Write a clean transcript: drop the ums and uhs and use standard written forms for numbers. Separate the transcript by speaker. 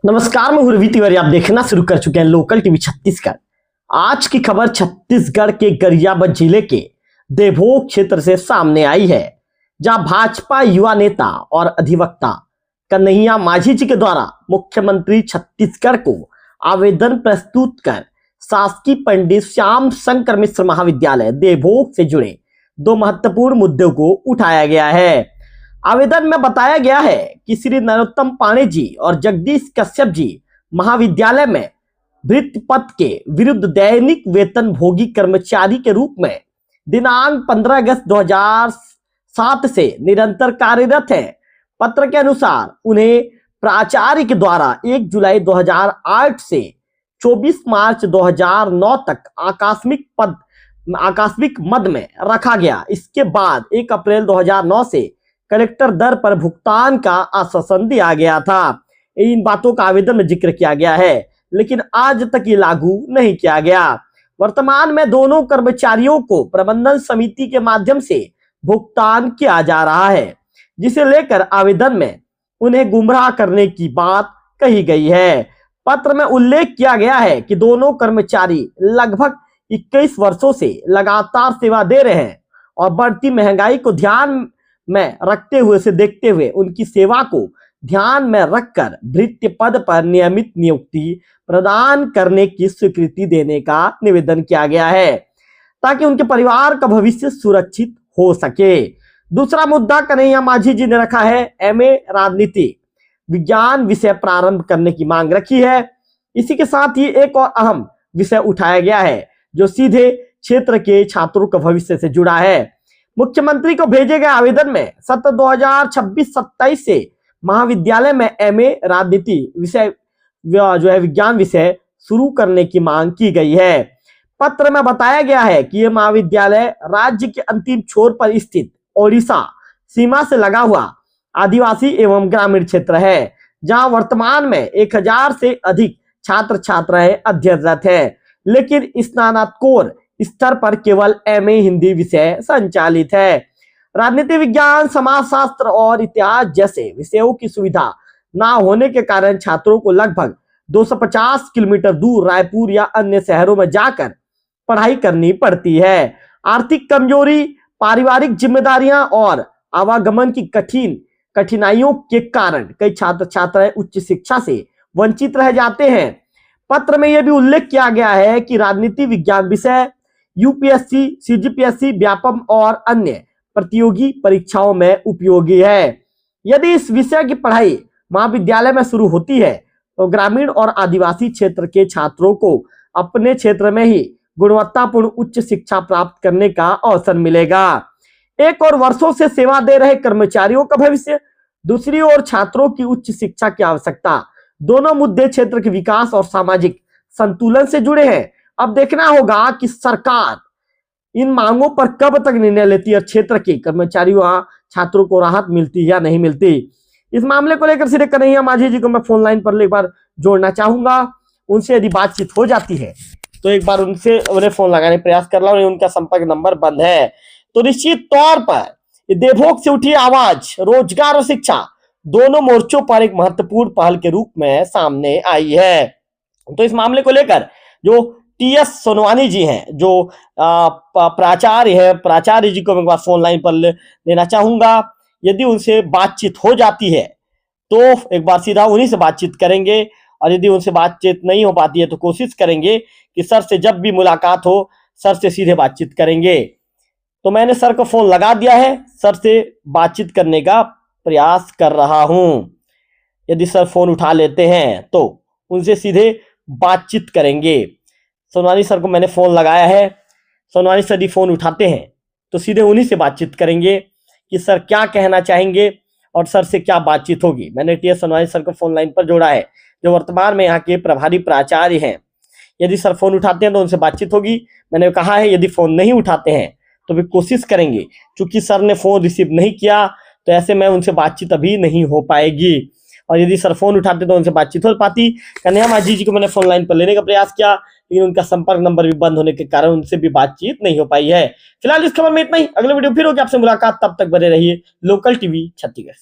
Speaker 1: नमस्कार, मैं हुरवी तिवारी। आप देखना शुरू कर चुके हैं लोकल टीवी छत्तीसगढ़। आज की खबर छत्तीसगढ़ के गरियाबंद जिले के देवभोग क्षेत्र से सामने आई है, जहां भाजपा युवा नेता और अधिवक्ता कन्हैया माझी जी के द्वारा मुख्यमंत्री छत्तीसगढ़ को आवेदन प्रस्तुत कर शासकीय पंडित श्याम शंकर मिश्र महाविद्यालय देवभोग से जुड़े दो महत्वपूर्ण मुद्दों को उठाया गया है। आवेदन में बताया गया है कि श्री नरोत्तम पांडे जी और जगदीश कश्यप जी महाविद्यालय में भृत्य पद के विरुद्ध दैनिक वेतन भोगी कर्मचारी के रूप में दिनांक 15 अगस्त 2007 से निरंतर कार्यरत है। पत्र के अनुसार उन्हें प्राचार्य के द्वारा 1 जुलाई 2008 से 24 मार्च 2009 तक आकस्मिक मद में रखा गया। इसके बाद 1 अप्रैल 2009 से कलेक्टर दर पर भुगतान का आश्वासन दिया गया था। इन बातों का आवेदन में जिक्र किया गया है, लेकिन आज तक ये लागू नहीं किया गया। वर्तमान में दोनों कर्मचारियों को प्रबंधन समिति के माध्यम से भुगतान किया जा रहा है, जिसे लेकर आवेदन में उन्हें गुमराह करने की बात कही गई है। पत्र में उल्लेख किया गया है कि दोनों कर्मचारी लगभग 21 वर्षों से लगातार सेवा दे रहे हैं और बढ़ती महंगाई को ध्यान में रखते हुए से देखते हुए उनकी सेवा को ध्यान में रखकर भृत्य पद पर नियमित नियुक्ति प्रदान करने की स्वीकृति देने का निवेदन किया गया है, ताकि उनके परिवार का भविष्य सुरक्षित हो सके। दूसरा मुद्दा कन्हैया माझी जी ने रखा है, एमए राजनीति विज्ञान विषय प्रारंभ करने की मांग रखी है। इसी के साथ ही एक और अहम विषय उठाया गया है, जो सीधे क्षेत्र के छात्रों का भविष्य से जुड़ा है। मुख्यमंत्री को भेजे गए आवेदन में सत्र 2026-27 से महाविद्यालय में एमए राजनीति विषय जो है विज्ञान विषय शुरू करने की मांग की गई है। पत्र में बताया गया है कि यह महाविद्यालय राज्य के अंतिम छोर पर स्थित ओडिशा सीमा से लगा हुआ आदिवासी एवं ग्रामीण क्षेत्र है, जहां वर्तमान में 1000 से अधिक छात्र छात्राएं अध्ययनरत हैं, लेकिन स्नातकोत्तर स्तर पर केवल एमए हिंदी विषय संचालित है। राजनीति विज्ञान, समाजशास्त्र और इतिहास जैसे विषयों की सुविधा ना होने के कारण छात्रों को लगभग 250 किलोमीटर दूर रायपुर या अन्य शहरों में जाकर पढ़ाई करनी पड़ती है। आर्थिक कमजोरी, पारिवारिक जिम्मेदारियां और आवागमन की कठिनाइयों के कारण कई छात्र छात्राएं उच्च शिक्षा से वंचित रह जाते हैं। पत्र में यह भी उल्लेख किया गया है कि राजनीति विज्ञान विषय यूपीएससी, सीजीपीएससी, व्यापम और अन्य प्रतियोगी परीक्षाओं में उपयोगी है। यदि इस विषय की पढ़ाई महाविद्यालय में शुरू होती है तो ग्रामीण और आदिवासी क्षेत्र के छात्रों को अपने क्षेत्र में ही गुणवत्तापूर्ण उच्च शिक्षा प्राप्त करने का अवसर मिलेगा। एक और वर्षों से सेवा दे रहे कर्मचारियों का भविष्य, दूसरी ओर छात्रों की उच्च शिक्षा की आवश्यकता, दोनों मुद्दे क्षेत्र के विकास और सामाजिक संतुलन से जुड़े हैं। अब देखना होगा कि सरकार इन मांगों पर कब तक निर्णय लेती है, क्षेत्र के कर्मचारियों छात्रों को राहत मिलती या नहीं मिलती। इस मामले को लेकर सीधे कन्हैया माझी जी को मैं फोन लाइन पर एक बार जोड़ना चाहूंगा। उनसे यदि बातचीत हो जाती है तो एक बार उन्हें फोन लगाने प्रयास कर रहा हूं। उनका संपर्क नंबर बंद है। तो निश्चित तौर पर देवभोग से उठी आवाज रोजगार और शिक्षा दोनों मोर्चों पर एक महत्वपूर्ण पहल के रूप में सामने आई है। तो इस मामले को लेकर जो टीएस सोनवानी जी हैं, जो प्राचार्य है, प्राचार्य जी को मैं एक बार फोन लाइन पर लेना चाहूंगा। यदि उनसे बातचीत हो जाती है तो एक बार सीधा उन्हीं से बातचीत करेंगे, और यदि उनसे बातचीत नहीं हो पाती है तो कोशिश करेंगे कि सर से जब भी मुलाकात हो सर से सीधे बातचीत करेंगे। तो मैंने सर को फोन लगा दिया है, सर से बातचीत करने का प्रयास कर रहा हूं। यदि सर फोन उठा लेते हैं तो उनसे सीधे बातचीत करेंगे। सोनवानी सर को मैंने फोन लगाया है। सोनवानी सर यदि फोन उठाते हैं तो सीधे उन्हीं से बातचीत करेंगे कि सर क्या कहना चाहेंगे और सर से क्या बातचीत होगी। मैंने टीएस सोनवानी सर को फोन लाइन पर जोड़ा है, जो वर्तमान में यहाँ के प्रभारी प्राचार्य हैं। यदि सर फोन उठाते हैं तो उनसे बातचीत होगी। मैंने कहा है यदि फोन नहीं उठाते हैं तो भी कोशिश करेंगे, क्योंकि सर ने फोन रिसीव नहीं किया तो ऐसे में उनसे बातचीत अभी नहीं हो पाएगी। और यदि सर फोन उठाते तो उनसे बातचीत हो पाती। कन्हैया माझी जी को मैंने फोन लाइन पर लेने का प्रयास किया, लेकिन उनका संपर्क नंबर भी बंद होने के कारण उनसे भी बातचीत नहीं हो पाई है। फिलहाल इस खबर में इतना ही। अगले वीडियो फिर होगी आपसे मुलाकात, तब तक बने रहिए लोकल टीवी छत्तीसगढ़।